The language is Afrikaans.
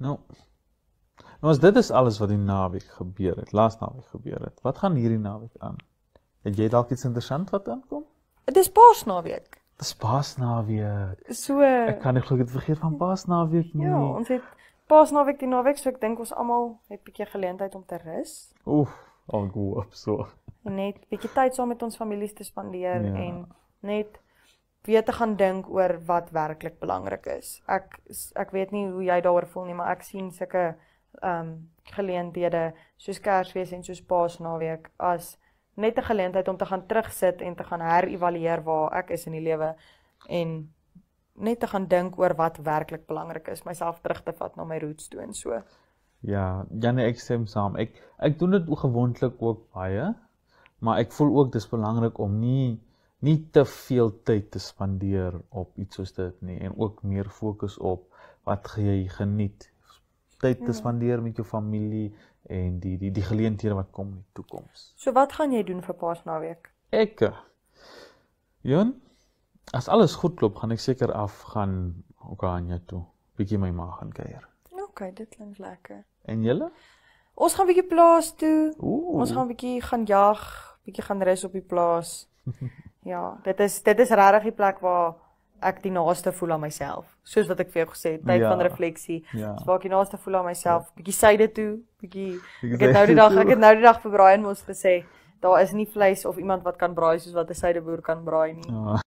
Nou, as dit is alles wat die naweek gebeur het, laas naweek gebeur het, wat gaan hierdie naweek aan? Het jy dalk iets interessant wat aankom? Dit is Paasnaweek. Dis Paasnaweek. So, Ek kan nie glo ek het vergeet van Paasnaweek nie. ja, ons het Paasnaweek die naweek, so ek dink ons almal het 'n bietjie geleentheid om te rus. Oef, ek hoop so. En net bietjie tyd saam met ons families te spandeer Ja. en net weer te gaan dink oor wat werklik belangrik is. Ek weet nie hoe jy daaroor voel nie, maar ek sien sulke geleenthede soos Kersfees en soos Paasnaweek as net 'n geleentheid om te gaan terugsit en te gaan herëvalueer waar ek is in die lewe en net te gaan dink oor wat werklik belangrik is, myself terug te vat na my roots toe en so. Ja, Janne, ek stem saam. Ek doen dit gewoonlik ook baie, maar ek voel ook dis belangrik om nie te veel tyd te spandeer op iets soos dit nie en ook meer fokus op wat jy geniet. Tyd te spandeer met jou familie en die geleenthede wat kom in die toekoms. So wat gaan jy doen vir Paasnaweek? Jon, as alles goed loop, gaan ek seker afgaan Okanja toe. Bietjie my ma gaan kuier. Okay, dit klink lekker. En julle? Ons gaan bietjie plaas toe. Ooh. Ons gaan bietjie gaan jag, bietjie gaan rus op die plaas. Ja, dit is regtig die plek waar ek die naaste voel aan myself. Soos wat ek vir jou gesê het, tyd Ja. van refleksie. Ja. Dis waar ek die naaste voel aan myself. Bietjie syde toe, bietjie Bietjie ek het nou syde die dag vir Brian mos gesê, daar is nie vleis of iemand wat kan braai soos wat 'n sydeboer kan braai nie. Ja.